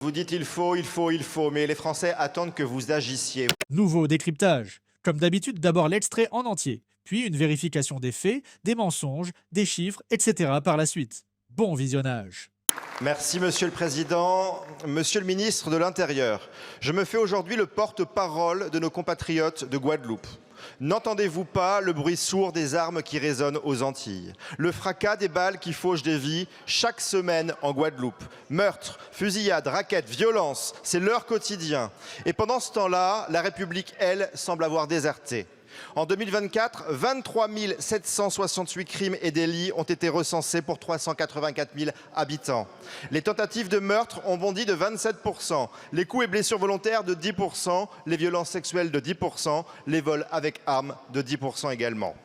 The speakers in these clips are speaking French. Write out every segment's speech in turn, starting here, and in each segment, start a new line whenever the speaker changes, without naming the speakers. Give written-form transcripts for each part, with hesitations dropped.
Vous dites il faut, mais les Français attendent que vous agissiez.
Nouveau décryptage. Comme d'habitude, d'abord l'extrait en entier, puis une vérification des faits, des mensonges, des chiffres, etc. par la suite. Bon visionnage.
Merci Monsieur le Président. Monsieur le Ministre de l'Intérieur, je me fais aujourd'hui le porte-parole de nos compatriotes de Guadeloupe. N'entendez-vous pas le bruit sourd des armes qui résonnent aux Antilles? Le fracas des balles qui fauchent des vies chaque semaine en Guadeloupe. Meurtres, fusillades, rackets, violences, c'est leur quotidien. Et pendant ce temps-là, la République, elle, semble avoir déserté. En 2024, 23 768 crimes et délits ont été recensés pour 384 000 habitants. Les tentatives de meurtre ont bondi de 27%, les coups et blessures volontaires de 10%, les violences sexuelles de 10%, les vols avec armes de 10% également.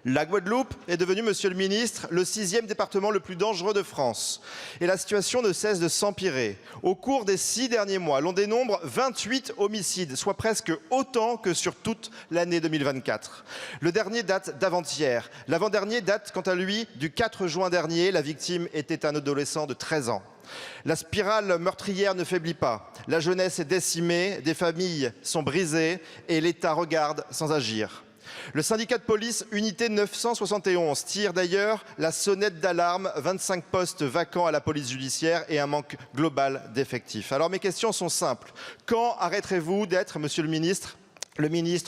La Guadeloupe est devenue, Monsieur le Ministre, le 6e département le plus dangereux de France. Et la situation ne cesse de s'empirer. Au cours des 6 derniers mois, l'on dénombre 28 homicides, soit presque autant que sur toute l'année 2024. Le dernier date d'avant-hier. L'avant-dernier date, quant à lui, du 4 juin dernier. La victime était un adolescent de 13 ans. La spirale meurtrière ne faiblit pas. La jeunesse est décimée, des familles sont brisées et l'État regarde sans agir. Le syndicat de police Unité 971 tire d'ailleurs la sonnette d'alarme, 25 postes vacants à la police judiciaire et un manque global d'effectifs. Alors mes questions sont simples. Quand arrêterez-vous d'être, Monsieur le ministre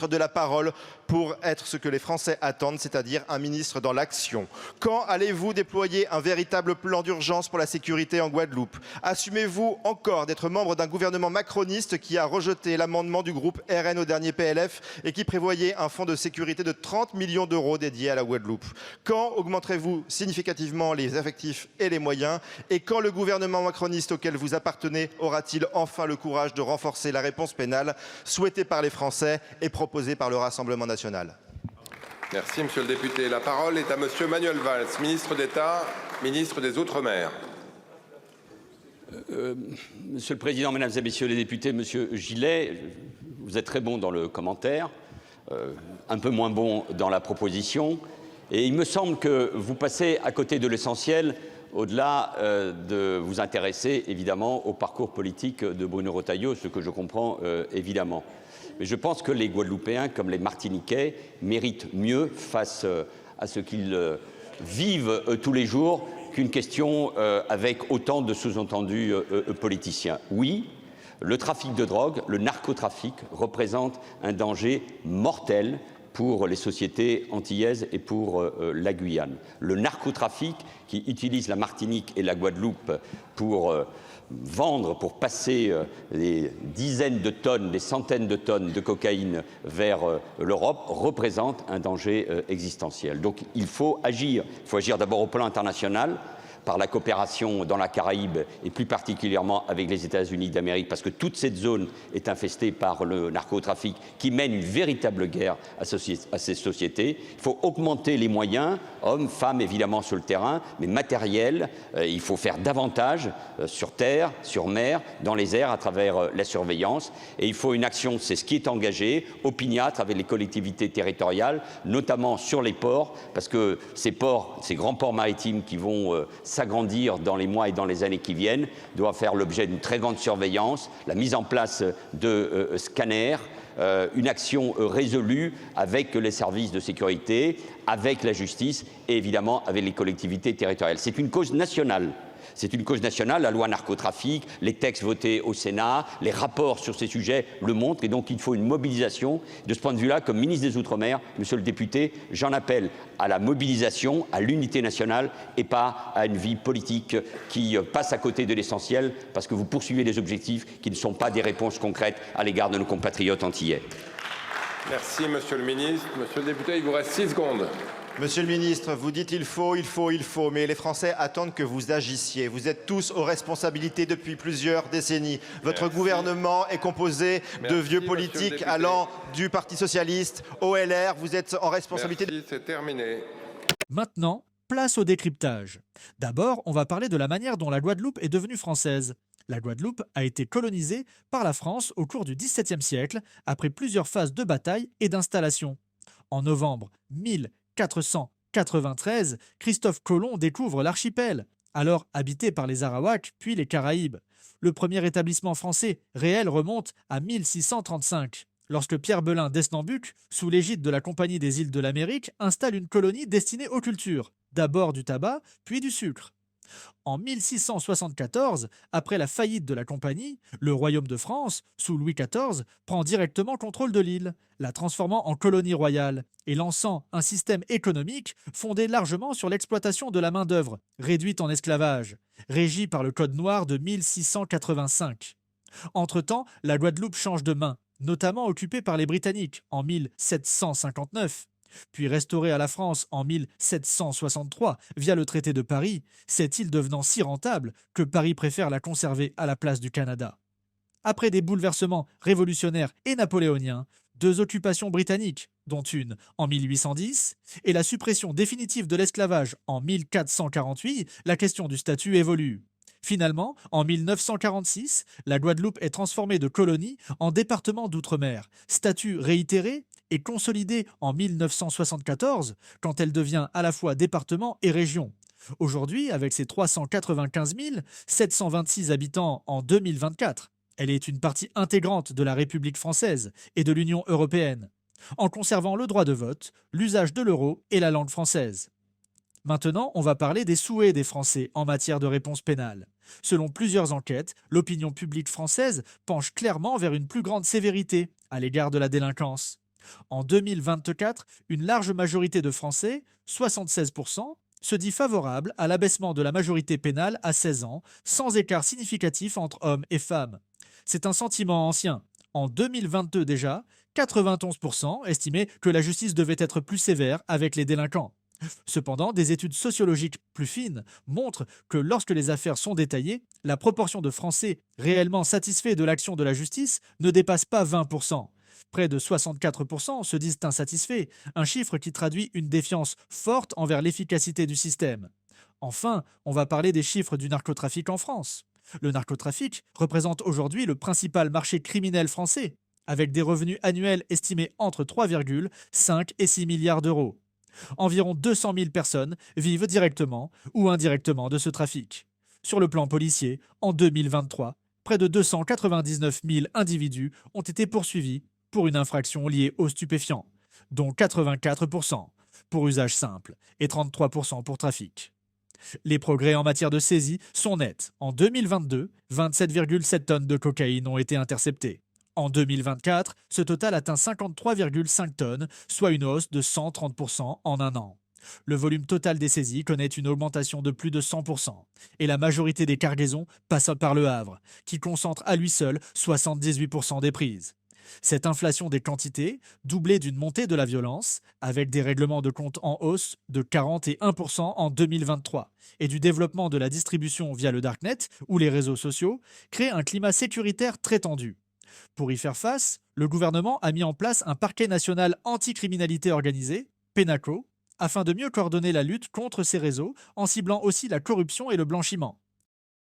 de la parole pour être ce que les Français attendent, c'est-à-dire un ministre dans l'action? Quand allez-vous déployer un véritable plan d'urgence pour la sécurité en Guadeloupe? Assumez-vous encore d'être membre d'un gouvernement macroniste qui a rejeté l'amendement du groupe RN au dernier PLF et qui prévoyait un fonds de sécurité de 30 millions d'euros dédié à la Guadeloupe? Quand augmenterez-vous significativement les effectifs et les moyens? Et quand le gouvernement macroniste auquel vous appartenez aura-t-il enfin le courage de renforcer la réponse pénale souhaitée par les Français et proposée par le Rassemblement national?
Merci, monsieur le député. La parole est à monsieur Manuel Valls, ministre d'État, ministre des Outre-mer.
Monsieur le Président, Mesdames et Messieurs les députés, Monsieur Gillet, vous êtes très bon dans le commentaire, un peu moins bon dans la proposition, et il me semble que vous passez à côté de l'essentiel, au-delà de vous intéresser évidemment au parcours politique de Bruno Retailleau, ce que je comprends évidemment. Mais je pense que les Guadeloupéens, comme les Martiniquais, méritent mieux face à ce qu'ils vivent tous les jours qu'une question avec autant de sous-entendus politiciens. Oui, le trafic de drogue, le narcotrafic représente un danger mortel pour les sociétés antillaises et pour la Guyane. Le narcotrafic qui utilise la Martinique et la Guadeloupe pour vendre, pour passer des dizaines de tonnes, des centaines de tonnes de cocaïne vers l'Europe, représente un danger existentiel. Donc il faut agir. Il faut agir d'abord au plan international, par la coopération dans la Caraïbe et plus particulièrement avec les États-Unis d'Amérique, parce que toute cette zone est infestée par le narcotrafic qui mène une véritable guerre à ces sociétés. Il faut augmenter les moyens, hommes, femmes évidemment sur le terrain, mais matériels. Il faut faire davantage sur terre, sur mer, dans les airs à travers la surveillance. Et il faut une action, c'est ce qui est engagé, opiniâtre avec les collectivités territoriales, notamment sur les ports, parce que ces ports, ces grands ports maritimes qui vont s'agrandir dans les mois et dans les années qui viennent, doit faire l'objet d'une très grande surveillance, la mise en place de scanners, une action résolue avec les services de sécurité, avec la justice et évidemment avec les collectivités territoriales. C'est une cause nationale. C'est une cause nationale, la loi narcotrafic, les textes votés au Sénat, les rapports sur ces sujets le montrent, et donc il faut une mobilisation. De ce point de vue-là, comme ministre des Outre-mer, monsieur le député, j'en appelle à la mobilisation, à l'unité nationale et pas à une vie politique qui passe à côté de l'essentiel parce que vous poursuivez des objectifs qui ne sont pas des réponses concrètes à l'égard de nos compatriotes antillais.
Merci, monsieur le ministre. Monsieur le député, il vous reste 6 secondes.
Monsieur le ministre, vous dites il faut, mais les Français attendent que vous agissiez. Vous êtes tous aux responsabilités depuis plusieurs décennies. Votre gouvernement est composé de vieux politiques allant du Parti socialiste au LR. Vous êtes en responsabilité.
Merci, c'est terminé.
Maintenant, place au décryptage. D'abord, on va parler de la manière dont la Guadeloupe est devenue française. La Guadeloupe a été colonisée par la France au cours du XVIIe siècle, après plusieurs phases de bataille et d'installation. En novembre 1493, Christophe Colomb découvre l'archipel, alors habité par les Arawaks puis les Caraïbes. Le premier établissement français réel remonte à 1635, lorsque Pierre Belin d'Esnambuc, sous l'égide de la Compagnie des îles de l'Amérique, installe une colonie destinée aux cultures, d'abord du tabac, puis du sucre. En 1674, après la faillite de la compagnie, le royaume de France, sous Louis XIV, prend directement contrôle de l'île, la transformant en colonie royale et lançant un système économique fondé largement sur l'exploitation de la main-d'œuvre, réduite en esclavage, régi par le Code noir de 1685. Entre-temps, la Guadeloupe change de main, notamment occupée par les Britanniques en 1759. Puis restaurée à la France en 1763 via le traité de Paris, cette île devenant si rentable que Paris préfère la conserver à la place du Canada. Après des bouleversements révolutionnaires et napoléoniens, 2 occupations britanniques, dont une en 1810, et la suppression définitive de l'esclavage en 1448, la question du statut évolue. Finalement, en 1946, la Guadeloupe est transformée de colonie en département d'outre-mer, statut réitéré et consolidé en 1974, quand elle devient à la fois département et région. Aujourd'hui, avec ses 395 726 habitants en 2024, elle est une partie intégrante de la République française et de l'Union européenne, en conservant le droit de vote, l'usage de l'euro et la langue française. Maintenant, on va parler des souhaits des Français en matière de réponse pénale. Selon plusieurs enquêtes, l'opinion publique française penche clairement vers une plus grande sévérité à l'égard de la délinquance. En 2024, une large majorité de Français, 76%, se dit favorable à l'abaissement de la majorité pénale à 16 ans, sans écart significatif entre hommes et femmes. C'est un sentiment ancien. En 2022 déjà, 91% estimaient que la justice devait être plus sévère avec les délinquants. Cependant, des études sociologiques plus fines montrent que lorsque les affaires sont détaillées, la proportion de Français réellement satisfaits de l'action de la justice ne dépasse pas 20%. Près de 64% se disent insatisfaits, un chiffre qui traduit une défiance forte envers l'efficacité du système. Enfin, on va parler des chiffres du narcotrafic en France. Le narcotrafic représente aujourd'hui le principal marché criminel français, avec des revenus annuels estimés entre 3,5 et 6 milliards d'euros. Environ 200 000 personnes vivent directement ou indirectement de ce trafic. Sur le plan policier, en 2023, près de 299 000 individus ont été poursuivis pour une infraction liée aux stupéfiants, dont 84% pour usage simple et 33% pour trafic. Les progrès en matière de saisie sont nets. En 2022, 27,7 tonnes de cocaïne ont été interceptées. En 2024, ce total atteint 53,5 tonnes, soit une hausse de 130% en un an. Le volume total des saisies connaît une augmentation de plus de 100%, et la majorité des cargaisons passe par le Havre, qui concentre à lui seul 78% des prises. Cette inflation des quantités, doublée d'une montée de la violence, avec des règlements de compte en hausse de 41% en 2023, et du développement de la distribution via le Darknet ou les réseaux sociaux, crée un climat sécuritaire très tendu. Pour y faire face, le gouvernement a mis en place un parquet national anti-criminalité organisée, PENACO, afin de mieux coordonner la lutte contre ces réseaux en ciblant aussi la corruption et le blanchiment.